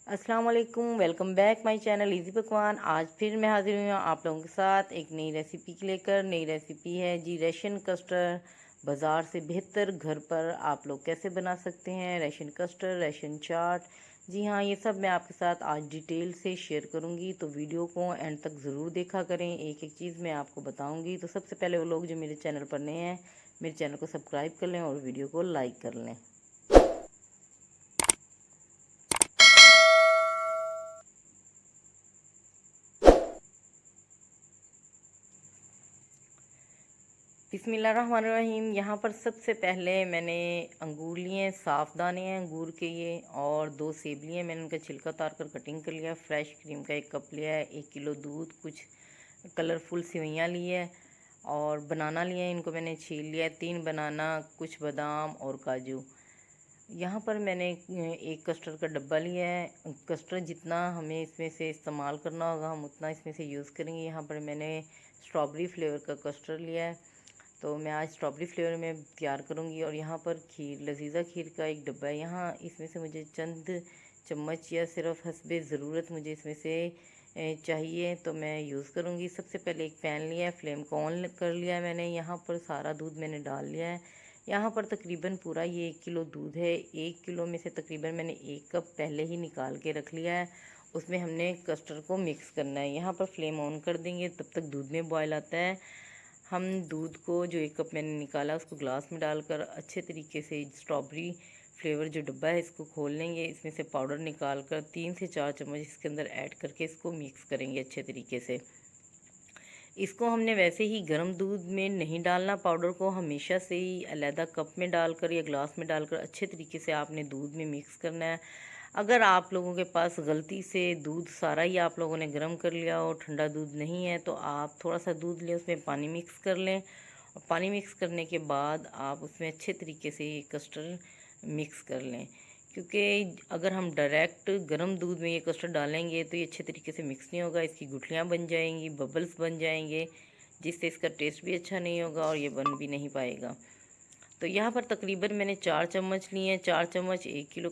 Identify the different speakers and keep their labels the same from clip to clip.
Speaker 1: अस्सलाम वालेकुम, welcome back my channel easy पकवान। आज फिर मैं हाजिर हुई हूँ आप लोगों के साथ एक नई रेसिपी लेकर। नई रेसिपी है जी रेशन कस्टर्ड। बाज़ार से बेहतर घर पर आप लोग कैसे बना सकते हैं रेशन कस्टर्ड, रेशन चाट। जी हाँ, ये सब मैं आपके साथ आज डिटेल से शेयर करूँगी, तो वीडियो को एंड तक ज़रूर देखा करें। एक एक चीज़ मैं आपको बताऊँगी। तो सबसे पहले वो लोग जो मेरे चैनल पर नए हैं, मेरे चैनल को सब्सक्राइब कर लें और वीडियो को लाइक कर लें। बिस्मिल्लाहिर्रहमानिर्रहीम। यहाँ पर सबसे पहले मैंने अंगूर लिए हैं, साफ़ दाने हैं अंगूर के ये, और 2 सेब लिए हैं। मैंने उनका छिलका उतार कर कटिंग कर लिया। फ्रेश क्रीम का 1 कप लिया है, 1 किलो दूध, कुछ कलरफुल सेवइयाँ ली है, और बनाना लिए हैं। इनको मैंने छील लिया है, 3 बनाना, कुछ बादाम और काजू। यहाँ पर मैंने एक कस्टर्ड का डब्बा लिया है। कस्टर्ड जितना हमें इसमें से इस्तेमाल करना होगा हम उतना इसमें से यूज़ करेंगे। यहाँ पर मैंने स्ट्रॉबेरी फ्लेवर का कस्टर्ड लिया है, तो मैं आज स्ट्रॉबेरी फ्लेवर में तैयार करूँगी। और यहाँ पर खीर, लजीज़ा खीर का एक डब्बा है। यहाँ इसमें से मुझे चंद चम्मच या सिर्फ हस्बे ज़रूरत मुझे इसमें से चाहिए, तो मैं यूज़ करूँगी। सबसे पहले एक पैन लिया है, फ्लेम को ऑन कर लिया है मैंने। यहाँ पर सारा दूध मैंने डाल लिया है। यहाँ पर तकरीबन पूरा ये 1 किलो दूध है। 1 किलो में से तकरीबन मैंने 1 कप पहले ही निकाल के रख लिया है। उसमें हमने कस्टर्ड को मिक्स करना है। यहाँ पर फ्लेम ऑन कर देंगे, तब तक दूध में बॉयल आता है। हम दूध को जो 1 कप मैंने निकाला उसको ग्लास में डालकर अच्छे तरीके से स्ट्रॉबेरी फ्लेवर जो डब्बा है इसको खोल लेंगे। इसमें से पाउडर निकाल कर 3 से 4 चम्मच इसके अंदर ऐड करके इसको मिक्स करेंगे अच्छे तरीके से। इसको हमने वैसे ही गर्म दूध में नहीं डालना, पाउडर को हमेशा से ही अलहदा कप में डालकर या ग्लास में डालकर अच्छे तरीके से आपने दूध में मिक्स करना है। अगर आप लोगों के पास गलती से दूध सारा ही आप लोगों ने गर्म कर लिया और ठंडा दूध नहीं है, तो आप थोड़ा सा दूध लें, उसमें पानी मिक्स कर लें, और पानी मिक्स करने के बाद आप उसमें अच्छे तरीके से ये कस्टर्ड मिक्स कर लें। क्योंकि अगर हम डायरेक्ट गर्म दूध में ये कस्टर्ड डालेंगे तो ये अच्छे तरीके से मिक्स नहीं होगा, इसकी गुठलियाँ बन जाएंगी, बबल्स बन जाएंगे, जिससे इसका टेस्ट भी अच्छा नहीं होगा और ये बन भी नहीं पाएगा। तो यहाँ पर तकरीबन मैंने 4 चम्मच लिए हैं। 4 चम्मच 1 किलो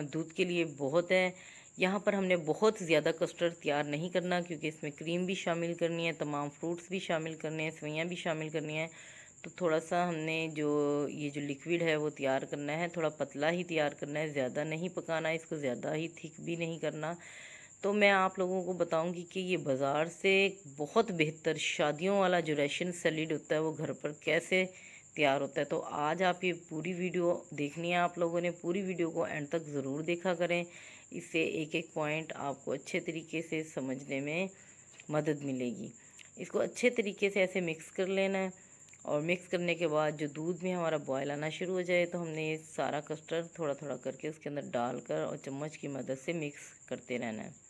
Speaker 1: दूध के लिए बहुत है। यहाँ पर हमने बहुत ज़्यादा कस्टर्ड तैयार नहीं करना, क्योंकि इसमें क्रीम भी शामिल करनी है, तमाम फ्रूट्स भी शामिल करने हैं, सेवइयाँ भी शामिल करनी है। तो थोड़ा सा हमने ये जो लिक्विड है वो तैयार करना है, थोड़ा पतला ही तैयार करना है, ज़्यादा नहीं पकाना है इसको, ज़्यादा ही थिक भी नहीं करना। तो मैं आप लोगों को बताऊंगी कि ये बाज़ार से बहुत बेहतर शादियों वाला जो रेशन सैलेड होता है वो घर पर कैसे तैयार होता है। तो आज आप ये पूरी वीडियो देखनी है आप लोगों ने, पूरी वीडियो को एंड तक ज़रूर देखा करें। इससे एक एक पॉइंट आपको अच्छे तरीके से समझने में मदद मिलेगी। इसको अच्छे तरीके से ऐसे मिक्स कर लेना है, और मिक्स करने के बाद जो दूध में हमारा बॉयल आना शुरू हो जाए तो हमने ये सारा कस्टर्ड थोड़ा थोड़ा करके उसके अंदर डालकर और चम्मच की मदद से मिक्स करते रहना है।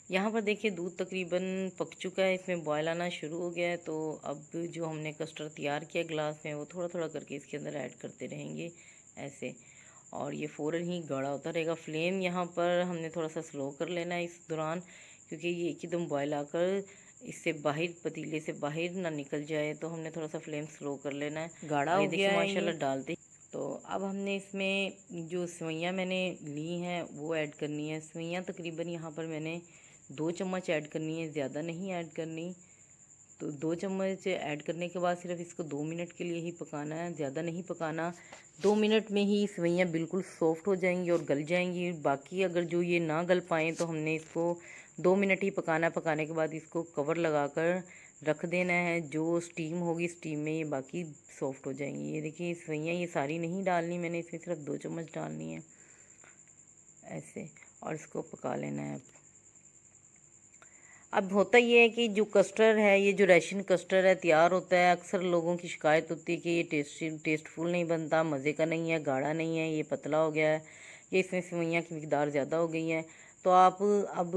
Speaker 1: यहाँ पर देखिए दूध तकरीबन पक चुका है, इसमें बॉयल आना शुरू हो गया है। तो अब जो हमने कस्टर्ड तैयार किया ग्लास में वो थोड़ा थोड़ा करके इसके अंदर ऐड करते रहेंगे ऐसे, और ये फ़ौरन ही गाढ़ा होता रहेगा। फ्लेम यहाँ पर हमने थोड़ा सा स्लो कर लेना है इस दौरान, क्योंकि ये एकदम बॉयल आकर इससे बाहर, पतीले से बाहर ना निकल जाए, तो हमने थोड़ा सा फ्लेम स्लो कर लेना है। गाढ़ा हो गया है माशाल्लाह डालते। तो अब हमने इसमें जो सेवइयाँ मैंने ली हैं वो ऐड करनी है। सेवइयाँ तकरीबन यहाँ पर मैंने 2 चम्मच ऐड करनी है, ज़्यादा नहीं ऐड करनी। तो 2 चम्मच ऐड करने के बाद सिर्फ इसको 2 मिनट के लिए ही पकाना है, ज़्यादा नहीं पकाना। 2 मिनट में ही सेवइयाँ बिल्कुल सॉफ्ट हो जाएंगी और गल जाएंगी। बाकी अगर जो ये ना गल पाएँ तो हमने इसको 2 मिनट ही पकाना है। पकाने के बाद इसको कवर लगाकर रख देना है। जो स्टीम होगी स्टीम में ये बाकी सॉफ्ट हो जाएंगी। ये देखिए सेवइयाँ ये सारी नहीं डालनी मैंने, इसमें सिर्फ 2 चम्मच डालनी है ऐसे, और इसको पका लेना है। अब होता ये है कि जो कस्टर्ड है, ये जो रेशन कस्टर्ड है तैयार होता है, अक्सर लोगों की शिकायत होती है कि ये टेस्टफुल नहीं बनता, मज़े का नहीं है, गाढ़ा नहीं है, ये पतला हो गया है, ये इसमें सेवइयाँ की मिकदार ज़्यादा हो गई है। तो आप अब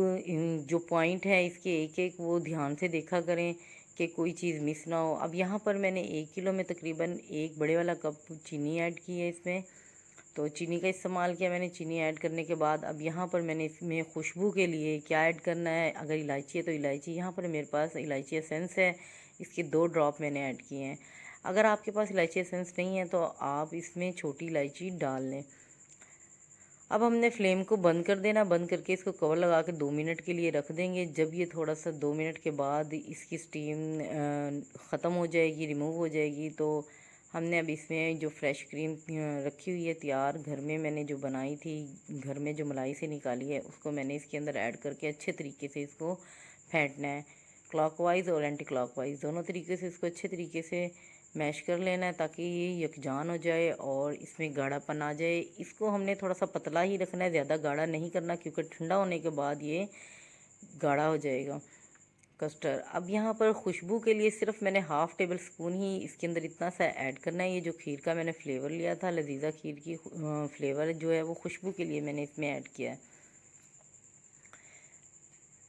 Speaker 1: जो पॉइंट है इसके एक एक वो ध्यान से देखा करें कि कोई चीज़ मिस ना हो। अब यहाँ पर मैंने 1 किलो में तकरीबन 1 बड़े वाला कप चीनी ऐड की है इसमें। तो चीनी का इस्तेमाल किया मैंने। चीनी ऐड करने के बाद अब यहाँ पर मैंने इसमें खुशबू के लिए क्या ऐड करना है, अगर इलायची है तो इलायची, यहाँ पर मेरे पास इलायची एसेंस है, इसके 2 ड्रॉप मैंने ऐड किए हैं। अगर आपके पास इलायची एसेंस नहीं है तो आप इसमें छोटी इलायची डाल लें। अब हमने फ्लेम को बंद कर देना, बंद करके इसको कवर लगा के 2 मिनट के लिए रख देंगे। जब ये थोड़ा सा 2 मिनट के बाद इसकी स्टीम ख़त्म हो जाएगी, रिमूव हो जाएगी, तो हमने अब इसमें जो फ्रेश क्रीम रखी हुई है तैयार, घर में मैंने जो बनाई थी, घर में जो मलाई से निकाली है, उसको मैंने इसके अंदर ऐड करके अच्छे तरीके से इसको फेंटना है। क्लॉकवाइज़ और एंटी क्लॉकवाइज़ दोनों तरीके से इसको अच्छे तरीके से मैश कर लेना है ताकि ये यकजान हो जाए और इसमें गाढ़ापन आ जाए। इसको हमने थोड़ा सा पतला ही रखना है, ज़्यादा गाढ़ा नहीं करना, क्योंकि ठंडा होने के बाद ये गाढ़ा हो जाएगा कस्टर्ड। अब यहाँ पर खुशबू के लिए सिर्फ मैंने हाफ़ टेबल स्पून ही इसके अंदर इतना सा ऐड करना है। ये जो खीर का मैंने फ्लेवर लिया था, लजीज़ा खीर की फ्लेवर जो है वो खुशबू के लिए मैंने इसमें ऐड किया है।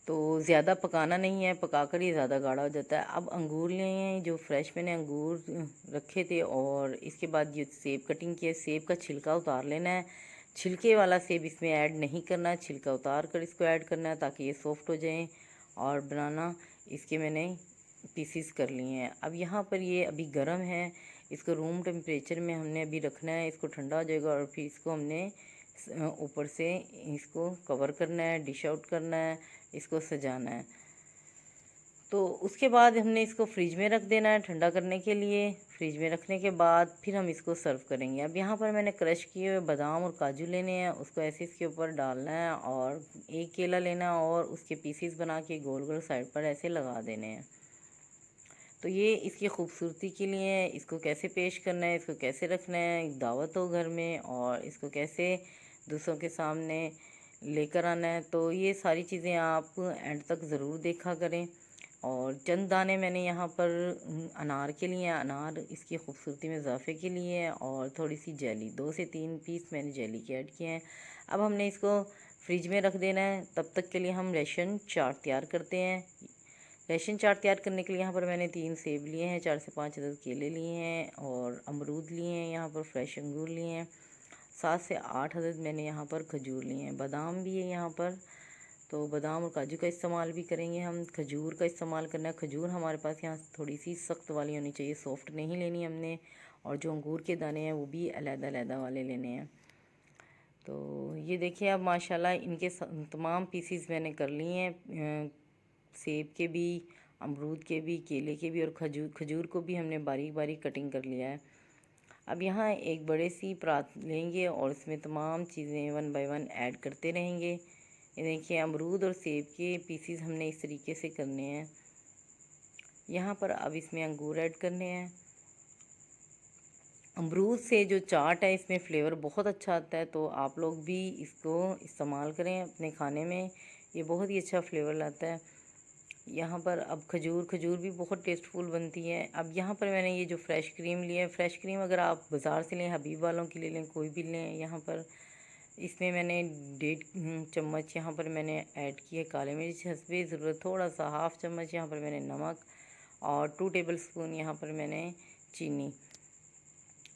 Speaker 1: तो ज़्यादा पकाना नहीं है, पकाकर ही ज़्यादा गाढ़ा हो जाता है। अब अंगूर लिए हैं, जो फ्रेश मैंने अंगूर रखे थे, और इसके बाद ये सेब कटिंग किया। सेब का छिलका उतार लेना है, छिलके वाला सेब इसमें ऐड नहीं करना है, छिलका उतार कर इसको ऐड करना है ताकि ये सॉफ्ट हो जाए। और बनाना इसके मैंने पीसीस कर लिए हैं। अब यहाँ पर ये अभी गर्म है, इसको रूम टेम्परेचर में हमने अभी रखना है, इसको ठंडा हो जाएगा और फिर इसको हमने ऊपर से इसको कवर करना है, डिश आउट करना है, इसको सजाना है। तो उसके बाद हमने इसको फ्रिज में रख देना है ठंडा करने के लिए। फ्रिज में रखने के बाद फिर हम इसको सर्व करेंगे। अब यहाँ पर मैंने क्रश किए हुए बादाम और काजू लेने हैं, उसको ऐसे इसके ऊपर डालना है और एक केला लेना है और उसके पीसीस बना के गोल गोल साइड पर ऐसे लगा देने हैं। तो ये इसकी खूबसूरती के लिए है। इसको कैसे पेश करना है, इसको कैसे रखना है, दावत हो घर में, और इसको कैसे दूसरों के सामने लेकर आना है, तो ये सारी चीज़ें आप एंड तक ज़रूर देखा करें। और चंद दाने मैंने यहाँ पर अनार के लिए, अनार इसकी खूबसूरती में इजाफे के लिए है, और थोड़ी सी जेली, 2 से 3 पीस मैंने जेली के ऐड किए हैं। अब हमने इसको फ्रिज में रख देना है। तब तक के लिए हम रेशन चाट तैयार करते हैं। रेशन चाट तैयार करने के लिए यहाँ पर मैंने 3 सेब लिए हैं, 4 से 5 अदद केले लिए हैं, और अमरूद लिए हैं, यहाँ पर फ्रेश अंगूर लिए हैं, 7 से 8 अदद मैंने यहाँ पर खजूर लिए हैं, बादाम भी है यहाँ पर। तो बादाम और काजू का इस्तेमाल भी करेंगे हम। खजूर का इस्तेमाल करना है। खजूर हमारे पास यहाँ थोड़ी सी सख्त वाली होनी चाहिए, सॉफ्ट नहीं लेनी हमने। और जो अंगूर के दाने हैं वो भी अलग-अलग वाले लेने हैं। तो ये देखिए, अब माशाल्लाह इनके तमाम पीसीस मैंने कर लिए हैं, सेब के भी, अमरूद के भी, केले के भी, और खजूर को भी हमने बारीक बारीक कटिंग कर लिया है। अब यहाँ एक बड़े सी परात लेंगे और इसमें तमाम चीज़ें 1 बाय 1 ऐड करते रहेंगे। ये देखिए, अमरूद और सेब के पीसीस हमने इस तरीके से करने हैं। यहाँ पर अब इसमें अंगूर ऐड करने हैं। अमरूद से जो चाट है इसमें फ़्लेवर बहुत अच्छा आता है, तो आप लोग भी इसको इस्तेमाल करें अपने खाने में, ये बहुत ही अच्छा फ़्लेवर लाता है। यहाँ पर अब खजूर भी बहुत टेस्टफुल बनती है। अब यहाँ पर मैंने ये जो फ्रेश क्रीम लिया है, फ्रेश क्रीम अगर आप बाज़ार से लें, हबीब वालों की ले लें, कोई भी लें, यहाँ पर इसमें मैंने 1.5 चम्मच यहाँ पर मैंने ऐड किए काले मिर्च, हस्बे ज़रूरत थोड़ा सा, हाफ़ चम्मच यहाँ पर मैंने नमक, और 2 टेबल स्पून यहाँ पर मैंने चीनी।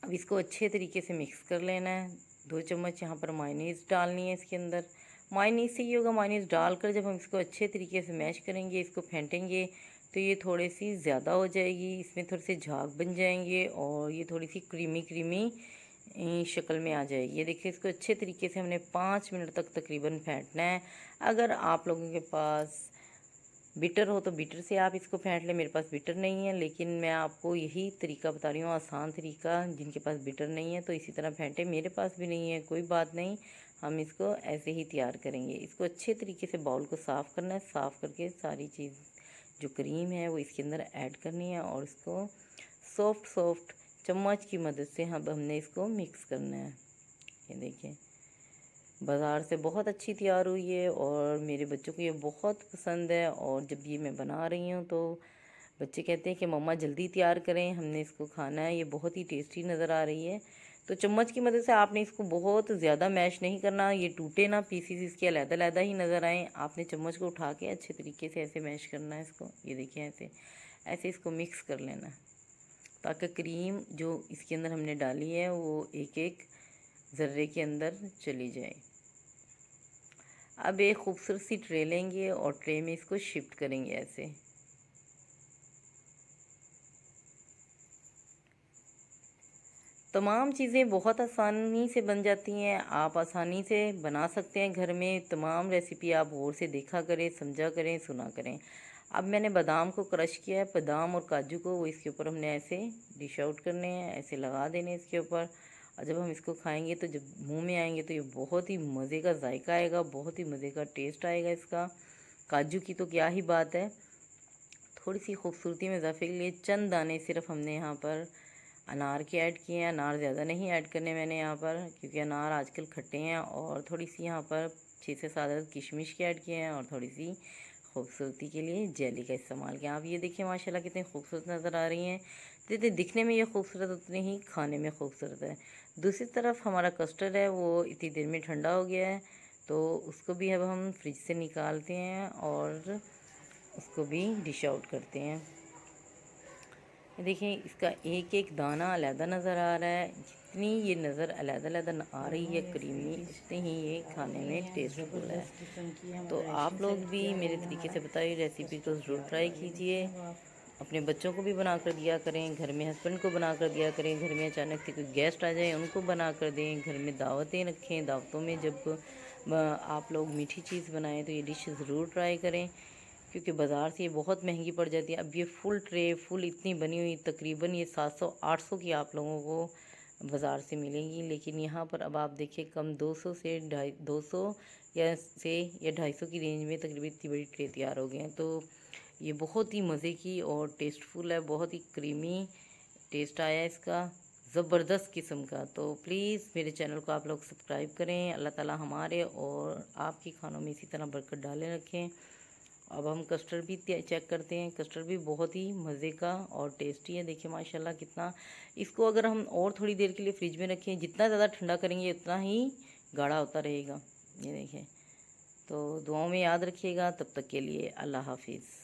Speaker 1: अब इसको अच्छे तरीके से मिक्स कर लेना है। 2 चम्मच यहाँ पर मायोनीज़ डालनी है इसके अंदर। मायोनीज़ से ये होगा, मायोनीज़ डालकर जब हम इसको अच्छे तरीके से मैश करेंगे, इसको फेंटेंगे, तो ये थोड़ी सी ज़्यादा हो जाएगी, इसमें थोड़े से झाग बन जाएंगे और ये थोड़ी सी क्रीमी क्रीमी शक्ल में आ जाएगी। ये देखिए, इसको अच्छे तरीके से हमने 5 मिनट तक तकरीबन फेंटना है। अगर आप लोगों के पास बीटर हो तो बीटर से आप इसको फेंट लें। मेरे पास बीटर नहीं है, लेकिन मैं आपको यही तरीका बता रही हूँ, आसान तरीका। जिनके पास बीटर नहीं है तो इसी तरह फेंटे। मेरे पास भी नहीं है, कोई बात नहीं, हम इसको ऐसे ही तैयार करेंगे। इसको अच्छे तरीके से बाउल को साफ़ करना है। साफ़ करके सारी चीज़ जो क्रीम है वो इसके अंदर ऐड करनी है और इसको सॉफ्ट चम्मच की मदद से हमने इसको मिक्स करना है। ये देखिए, बाज़ार से बहुत अच्छी तैयार हुई है और मेरे बच्चों को ये बहुत पसंद है। और जब ये मैं बना रही हूँ तो बच्चे कहते हैं कि मम्मा जल्दी तैयार करें, हमने इसको खाना है। ये बहुत ही टेस्टी नज़र आ रही है। तो चम्मच की मदद से आपने इसको बहुत ज़्यादा मैश नहीं करना, ये टूटे ना, पीसीस इसके अलग-अलग ही नज़र आएँ। आपने चम्मच को उठा के अच्छे तरीके से ऐसे मैश करना है इसको। ये देखिए, ऐसे ऐसे इसको मिक्स कर लेना है ताकि क्रीम जो इसके अंदर हमने डाली है वो एक एक ज़र्रे के अंदर चली जाए। अब एक खूबसूरत सी ट्रे लेंगे और ट्रे में इसको शिफ्ट करेंगे ऐसे। तमाम चीज़ें बहुत आसानी से बन जाती हैं, आप आसानी से बना सकते हैं घर में। तमाम रेसिपी आप गौर से देखा करें, समझा करें, सुना करें। अब मैंने बादाम को क्रश किया है, बादाम और काजू को वो इसके ऊपर हमने ऐसे डिश आउट करने हैं, ऐसे लगा देने इसके ऊपर। और जब हम इसको खाएंगे तो जब मुंह में आएंगे तो ये बहुत ही मज़े का जायका आएगा, बहुत ही मज़े का टेस्ट आएगा इसका। काजू की तो क्या ही बात है। थोड़ी सी खूबसूरती में इजाफे के लिए चंद दाने सिर्फ हमने यहाँ पर अनार के ऐड किए हैं। अनार ज़्यादा नहीं ऐड करने मैंने यहाँ पर, क्योंकि अनार आजकल खट्टे हैं। और थोड़ी सी यहाँ पर 6 से 7 अदद किशमिश के ऐड किए हैं, और थोड़ी सी खूबसूरती के लिए जेली का इस्तेमाल किया। आप ये देखिए माशाल्लाह कितनी खूबसूरत नज़र आ रही हैं। जितने दिखने में ये खूबसूरत उतनी ही खाने में खूबसूरत है। दूसरी तरफ हमारा कस्टर्ड है वो इतनी देर में ठंडा हो गया है, तो उसको भी अब हम फ्रिज से निकालते हैं और उसको भी डिश आउट करते हैं। देखिए इसका एक एक दाना अलहदा नज़र आ रहा है। जितनी ये नज़र अलहदा आ रही है क्रीमी, उतनी ही ये खाने में टेस्टफुल है। तो आप लोग भी मेरे तरीके से बताइए रेसिपी को ज़रूर ट्राई कीजिए। अपने बच्चों को भी बना कर दिया करें, घर में हस्बैंड को बना कर दिया करें, घर में अचानक से कोई गेस्ट आ जाए उनको बना कर दें, घर में दावतें रखें, दावतों में जब आप लोग मीठी चीज़ बनाएं तो ये डिश ज़रूर ट्राई करें, क्योंकि बाज़ार से ये बहुत महंगी पड़ जाती है। अब ये फुल ट्रे फुल इतनी बनी हुई तकरीबन ये 700-800 की आप लोगों को बाज़ार से मिलेंगी, लेकिन यहाँ पर अब आप देखिए कम 200 से 250 या 250 की रेंज में तकरीबन इतनी बड़ी ट्रे तैयार हो गए हैं। तो ये बहुत ही मज़े की और टेस्टफुल है, बहुत ही क्रीमी टेस्ट आया इसका, ज़बरदस्त किस्म का। तो प्लीज़ मेरे चैनल को आप लोग सब्सक्राइब करें। अल्लाह ताला हमारे और आपकी खानों में इसी तरह बरकत डाले रखें। अब हम कस्टर्ड भी चेक करते हैं। कस्टर्ड भी बहुत ही मज़े का और टेस्टी है। देखिए माशाल्लाह कितना, इसको अगर हम और थोड़ी देर के लिए फ्रिज में रखें, जितना ज़्यादा ठंडा करेंगे उतना ही गाढ़ा होता रहेगा। ये देखिए, तो दुआओं में याद रखिएगा। तब तक के लिए अल्लाह हाफिज़।